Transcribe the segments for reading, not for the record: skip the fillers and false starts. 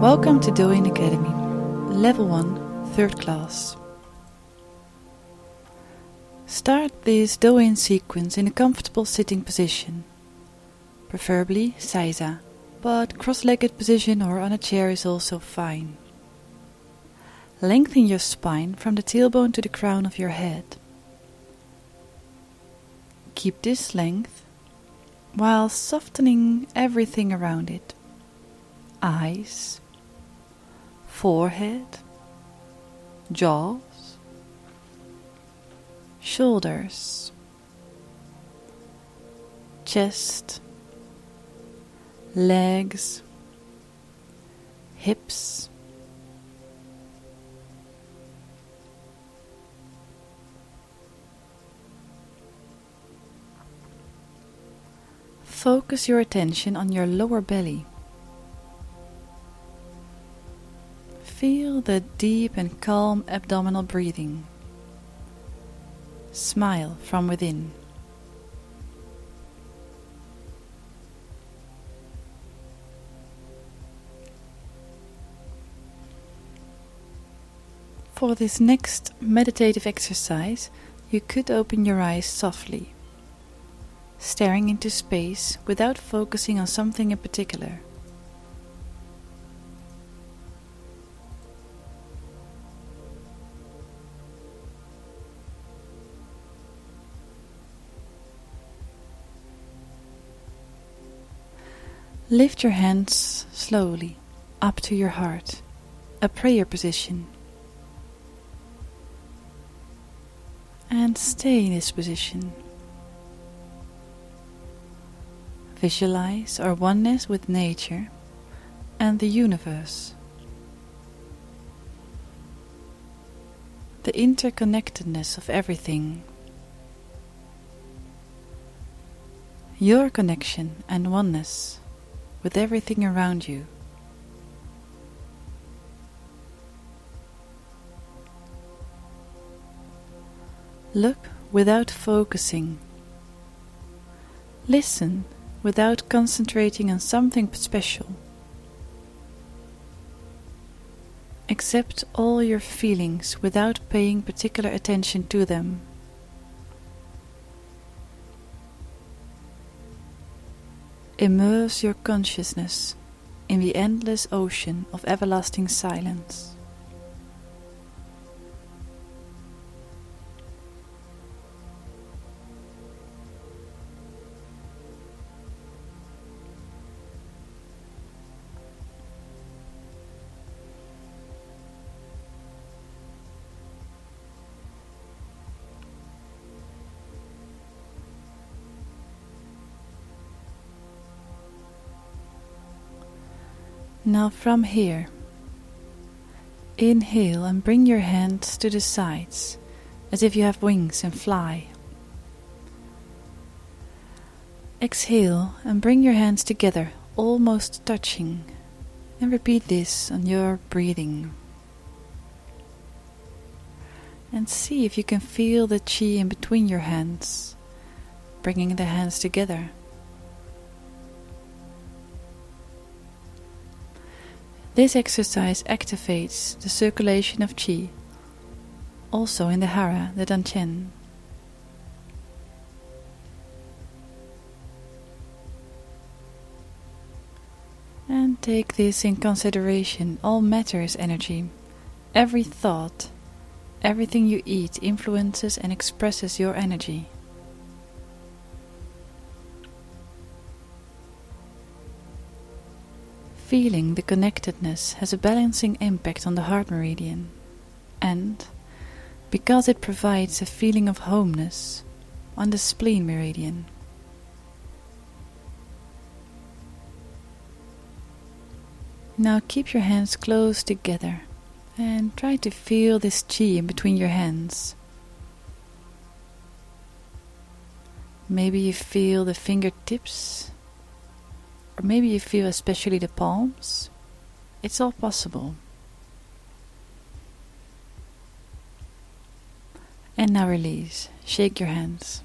Welcome to Doyin Academy, Level 1, 3rd class. Start this Doyin sequence in a comfortable sitting position, preferably Seiza, but cross-legged position or on a chair is also fine. Lengthen your spine from the tailbone to the crown of your head. Keep this length while softening everything around it. Eyes, forehead, jaws, shoulders, chest, legs, hips, focus your attention on your lower belly. Feel the deep and calm abdominal breathing. Smile from within. For this next meditative exercise, you could open your eyes softly, staring into space without focusing on something in particular. Lift your hands slowly up to your heart, a prayer position. And stay in this position. Visualize our oneness with nature and the universe. The interconnectedness of everything. Your connection and oneness with everything around you. Look without focusing. Listen without concentrating on something special. Accept all your feelings without paying particular attention to them. Immerse your consciousness in the endless ocean of everlasting silence. Now from here, inhale and bring your hands to the sides as if you have wings and fly. Exhale and bring your hands together, almost touching, and repeat this on your breathing. And see if you can feel the chi in between your hands, bringing the hands together. This exercise activates the circulation of qi, also in the hara, the dantian. And take this in consideration. All matter is energy. Every thought, everything you eat influences and expresses your energy. Feeling the connectedness has a balancing impact on the heart meridian, and, because it provides a feeling of homeness, on the spleen meridian. Now keep your hands close together and try to feel this chi in between your hands. Maybe you feel the fingertips, or maybe you feel especially the palms. It's all possible. And now release. Shake your hands.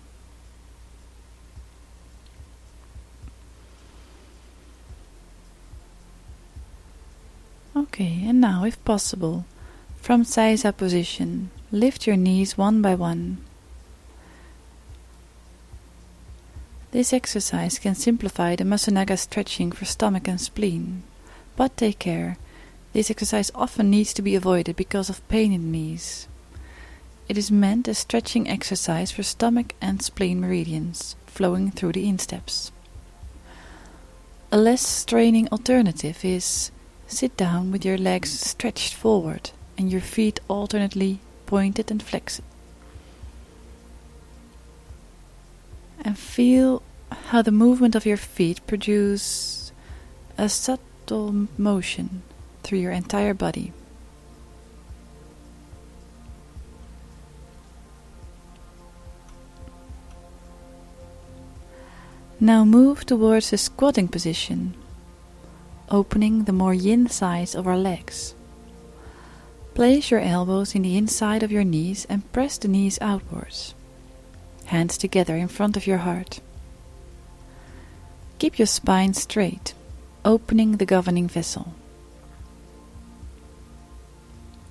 Okay, and now, if possible, from Saisa position, lift your knees one by one. This exercise can simplify the Masunaga stretching for stomach and spleen, but take care, this exercise often needs to be avoided because of pain in the knees. It is meant as stretching exercise for stomach and spleen meridians, flowing through the insteps. A less straining alternative is sit down with your legs stretched forward and your feet alternately pointed and flexed. And feel how the movement of your feet produces a subtle motion through your entire body. Now move towards the squatting position, opening the more yin sides of our legs. Place your elbows in the inside of your knees and press the knees outwards. Hands together in front of your heart. Keep your spine straight, opening the governing vessel.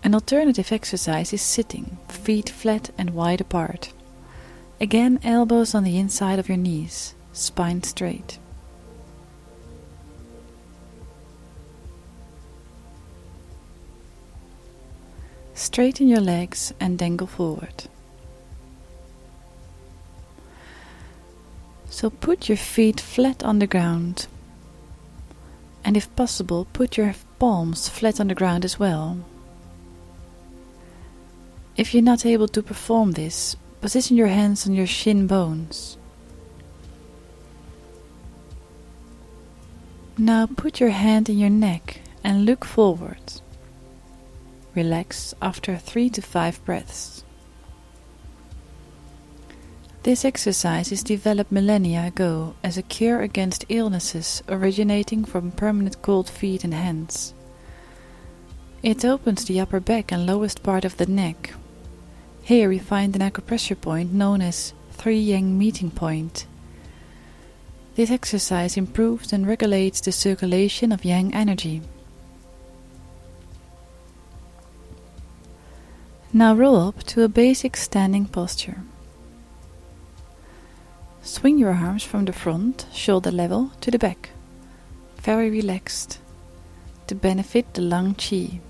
An alternative exercise is sitting, feet flat and wide apart. Again, elbows on the inside of your knees, spine straight. Straighten your legs and dangle forward. So put your feet flat on the ground, and if possible, put your palms flat on the ground as well. If you're not able to perform this, position your hands on your shin bones. Now put your hand in your neck and look forward. Relax after 3 to 5 breaths. This exercise is developed millennia ago as a cure against illnesses originating from permanent cold feet and hands. It opens the upper back and lowest part of the neck. Here we find an acupressure point known as 3 Yang meeting point. This exercise improves and regulates the circulation of Yang energy. Now roll up to a basic standing posture. Swing your arms from the front, shoulder level, to the back, very relaxed, to benefit the lung qi.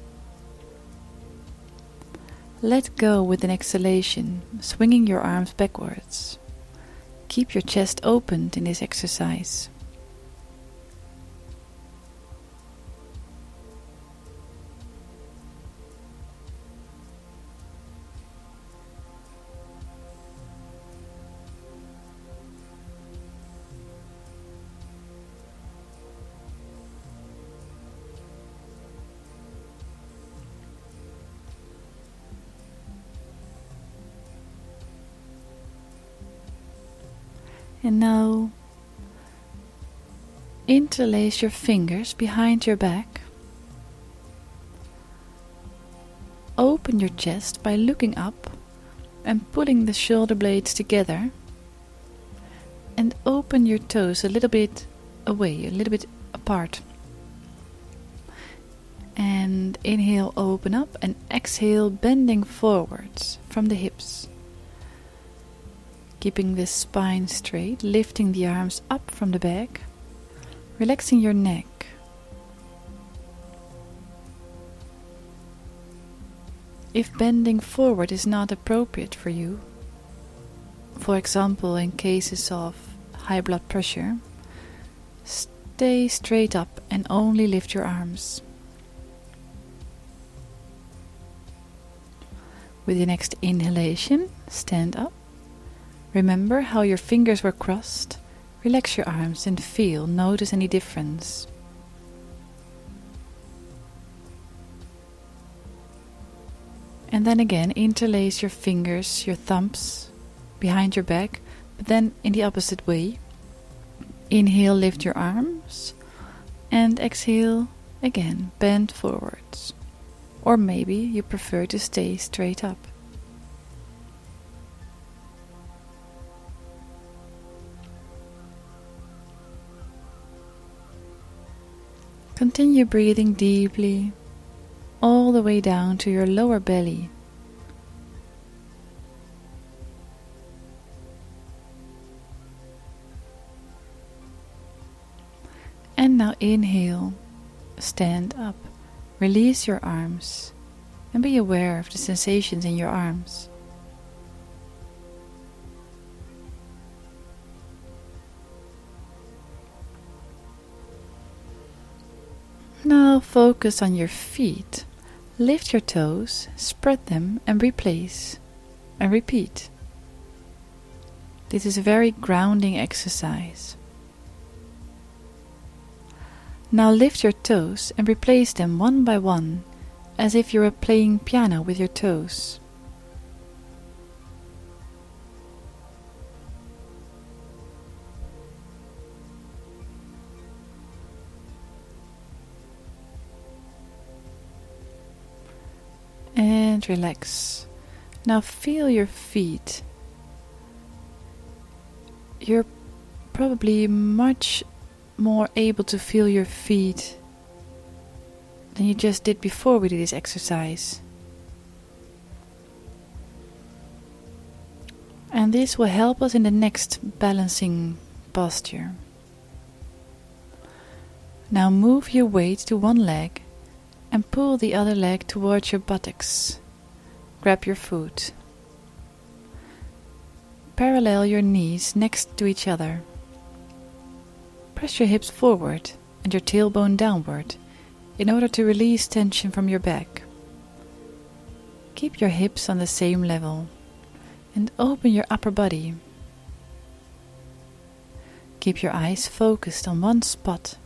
Let go with an exhalation, swinging your arms backwards. Keep your chest opened in this exercise. And now interlace your fingers behind your back. Open your chest by looking up and pulling the shoulder blades together. And open your toes a little bit away, a little bit apart. And inhale, open up, and exhale, bending forwards from the hips. Keeping the spine straight, lifting the arms up from the back, relaxing your neck. If bending forward is not appropriate for you, for example in cases of high blood pressure, stay straight up and only lift your arms. With the next inhalation, stand up. Remember how your fingers were crossed. Relax your arms and feel, notice any difference. And then again, interlace your fingers, your thumbs, behind your back, But then in the opposite way. Inhale, lift your arms, and exhale, again, bend forwards. Or maybe you prefer to stay straight up. Continue breathing deeply all the way down to your lower belly. And now inhale, stand up, release your arms, and be aware of the sensations in your arms. Now focus on your feet. Lift your toes, spread them, and replace. And repeat. This is a very grounding exercise. Now lift your toes and replace them one by one, as if you were playing piano with your toes. And relax. Now feel your feet. You're probably much more able to feel your feet than you just did before we did this exercise. And this will help us in the next balancing posture. Now move your weight to one leg and pull the other leg towards your buttocks. Grab your foot. Parallel your knees next to each other. Press your hips forward and your tailbone downward in order to release tension from your back. Keep your hips on the same level and open your upper body. Keep your eyes focused on one spot.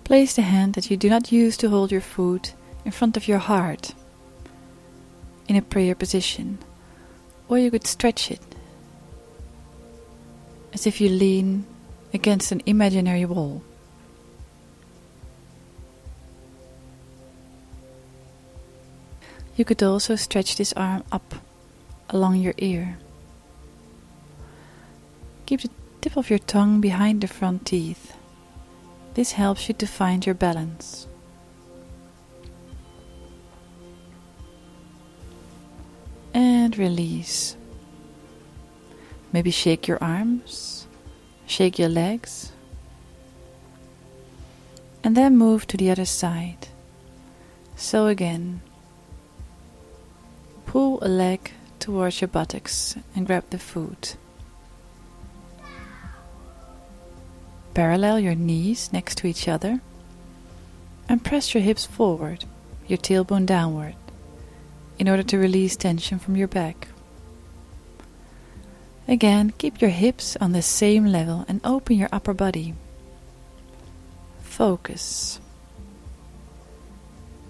Place the hand that you do not use to hold your food in front of your heart in a prayer position, or you could stretch it as if you lean against an imaginary wall. You could also stretch this arm up along your ear. Keep the tip of your tongue behind the front teeth. This helps you to find your balance. And release. Maybe shake your arms, shake your legs, and then move to the other side. So again, pull a leg towards your buttocks and grab the foot. Parallel your knees next to each other and press your hips forward, your tailbone downward, in order to release tension from your back. Again, keep your hips on the same level and open your upper body. Focus.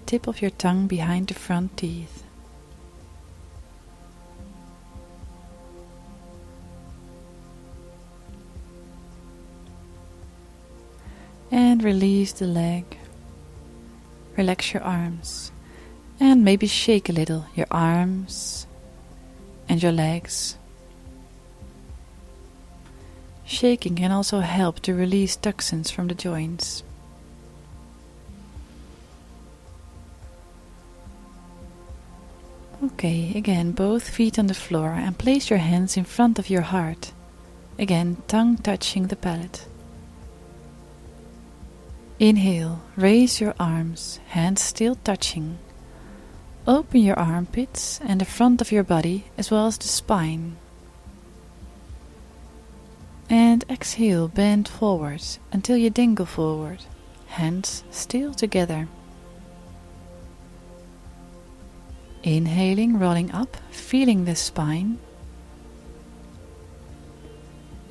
Tip of your tongue behind the front teeth. And release the leg. Relax your arms. And maybe shake a little your arms and your legs. Shaking can also help to release toxins from the joints. Okay, again, both feet on the floor and place your hands in front of your heart. Again, tongue touching the palate. Inhale, raise your arms, hands still touching. Open your armpits and the front of your body as well as the spine. And exhale, bend forwards until you dangle forward, hands still together. Inhaling, rolling up, feeling the spine.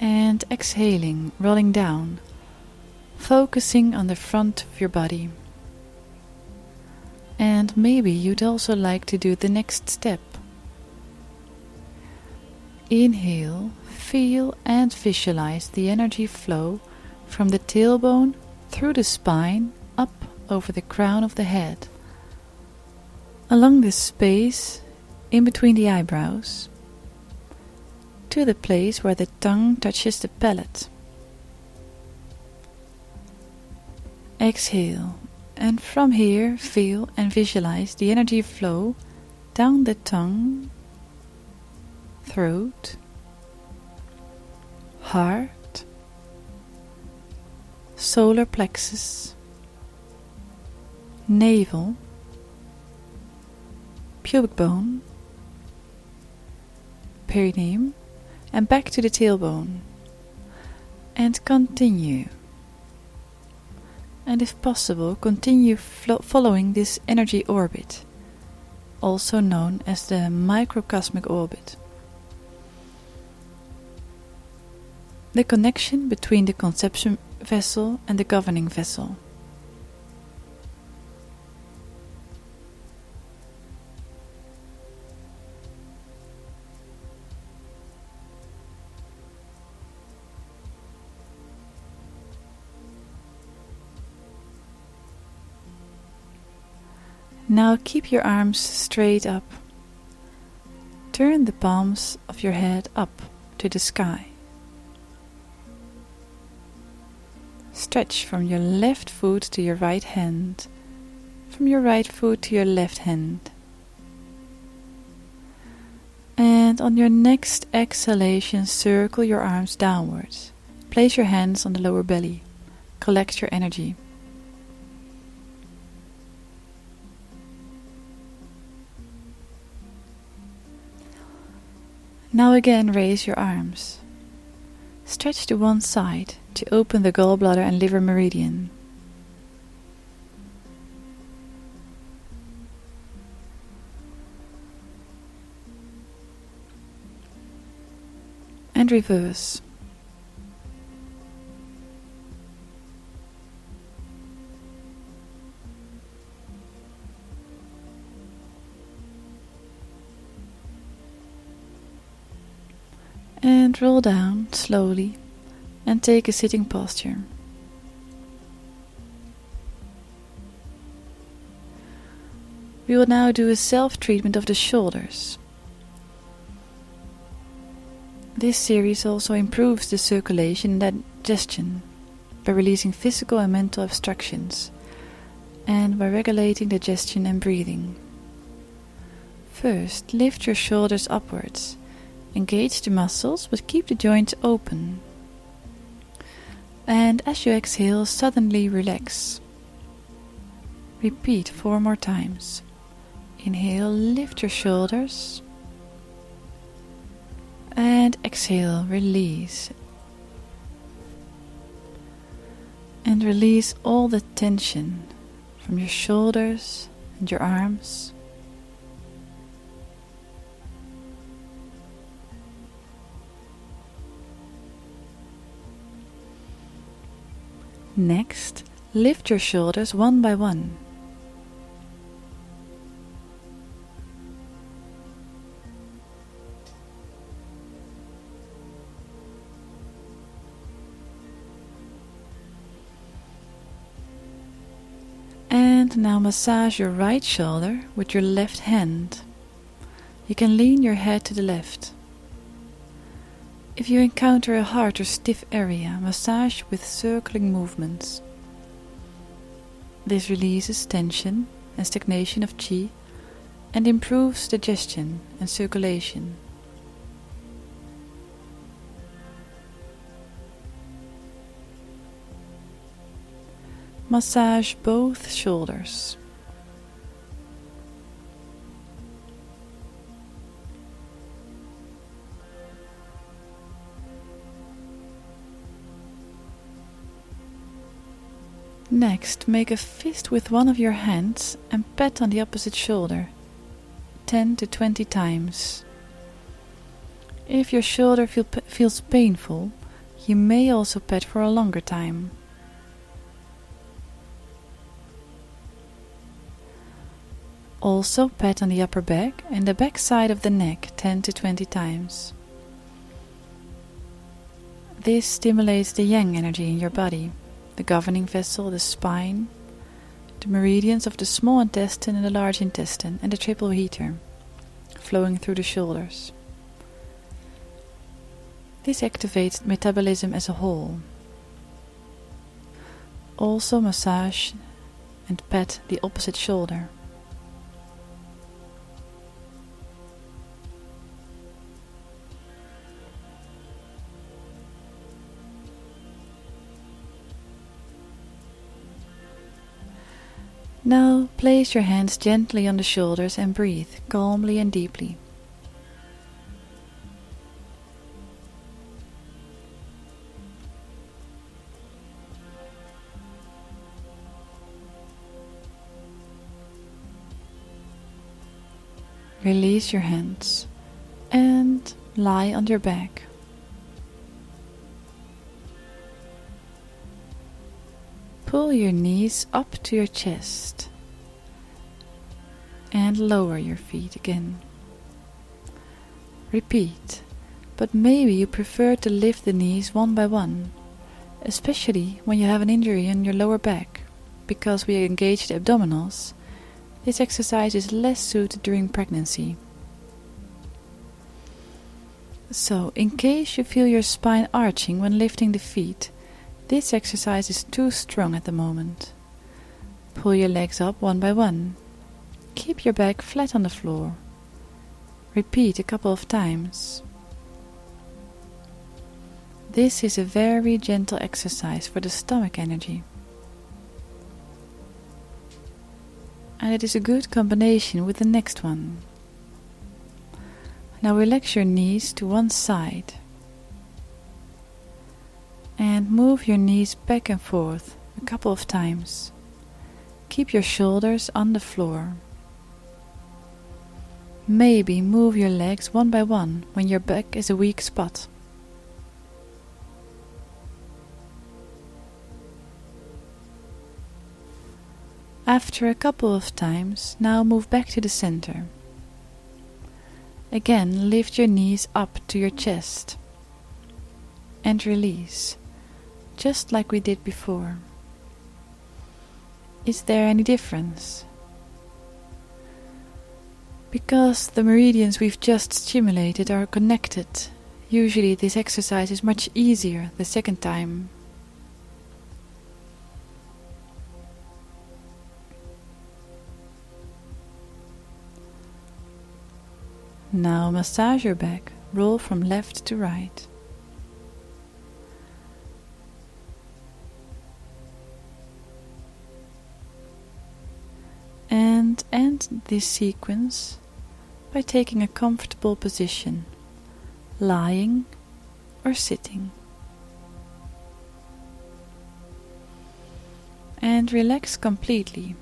And exhaling, rolling down, focusing on the front of your body. And maybe you'd also like to do the next step. Inhale, feel and visualize the energy flow from the tailbone through the spine up over the crown of the head, along this space in between the eyebrows, to the place where the tongue touches the palate. Exhale, and from here feel and visualize the energy flow down the tongue, throat, heart, solar plexus, navel, pubic bone, perineum, and back to the tailbone. And continue. And if possible, continue following this energy orbit, also known as the microcosmic orbit. The connection between the conception vessel and the governing vessel. Now keep your arms straight up. Turn the palms of your head up to the sky. Stretch from your left foot to your right hand, from your right foot to your left hand. And on your next exhalation, circle your arms downwards. Place your hands on the lower belly. Collect your energy. Now again raise your arms. Stretch to one side to open the gallbladder and liver meridian. And reverse. And roll down slowly and take a sitting posture. We will now do a self-treatment of the shoulders. This series also improves the circulation and digestion by releasing physical and mental obstructions and by regulating digestion and breathing. First, lift your shoulders upwards. Engage the muscles, but keep the joints open. And as you exhale, suddenly relax. Repeat 4 more times. Inhale, lift your shoulders. And exhale, release. And release all the tension from your shoulders and your arms. Next, lift your shoulders one by one. And now massage your right shoulder with your left hand. You can lean your head to the left. If you encounter a hard or stiff area, massage with circling movements. This releases tension and stagnation of qi and improves digestion and circulation. Massage both shoulders. Next, make a fist with one of your hands and pat on the opposite shoulder 10 to 20 times. If your shoulder feels painful, you may also pat for a longer time. Also pat on the upper back and the back side of the neck 10 to 20 times. This stimulates the yang energy in your body, the governing vessel, the spine, the meridians of the small intestine and the large intestine, and the triple heater, flowing through the shoulders. This activates metabolism as a whole. Also massage and pat the opposite shoulder. Now place your hands gently on the shoulders and breathe calmly and deeply. Release your hands and lie on your back. Pull your knees up to your chest and lower your feet again. Repeat, but maybe you prefer to lift the knees one by one, especially when you have an injury in your lower back. Because we engage the abdominals, this exercise is less suited during pregnancy. So, in case you feel your spine arching when lifting the feet, this exercise is too strong at the moment. Pull your legs up one by one. Keep your back flat on the floor. Repeat a couple of times. This is a very gentle exercise for the stomach energy. And it is a good combination with the next one. Now relax your knees to one side. And move your knees back and forth a couple of times. Keep your shoulders on the floor. Maybe move your legs one by one when your back is a weak spot. After a couple of times, now move back to the center. Again, lift your knees up to your chest and release, just like we did before. Is there any difference? Because the meridians we've just stimulated are connected, usually this exercise is much easier the second time. Now massage your back, roll from left to right. And end this sequence by taking a comfortable position, lying or sitting. And relax completely.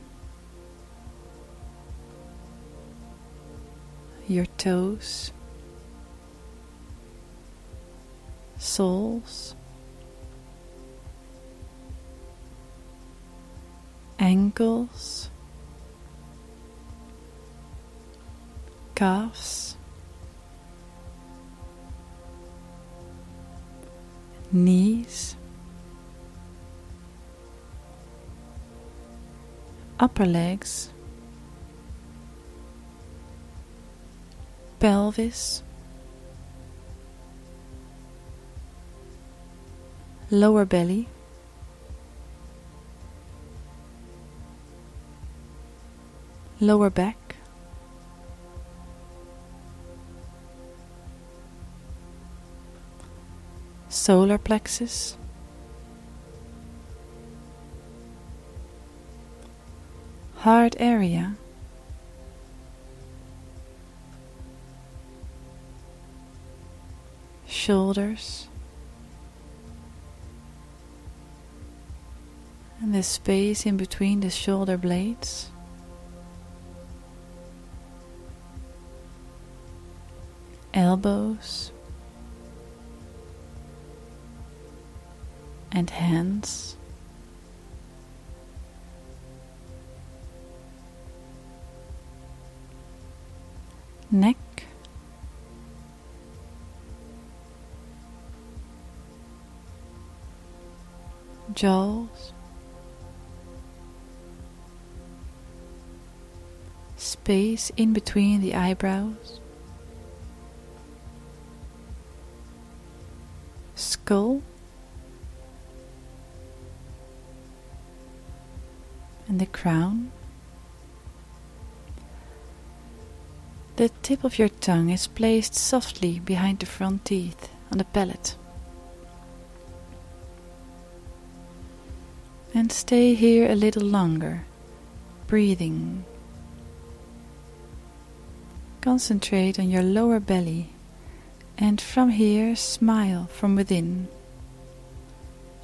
Your toes, soles, ankles, calves, knees, upper legs, pelvis, lower belly, lower back, solar plexus, heart area, shoulders, and the space in between the shoulder blades, elbows and hands, neck, jaws, space in between the eyebrows, skull, and the crown. The tip of your tongue is placed softly behind the front teeth on the palate. And stay here a little longer, breathing. Concentrate on your lower belly, and from here smile from within.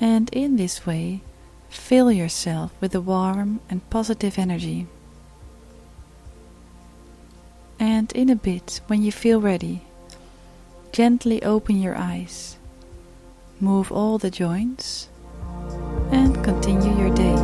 And in this way, fill yourself with a warm and positive energy. And in a bit, when you feel ready, gently open your eyes, move all the joints, and continue your day.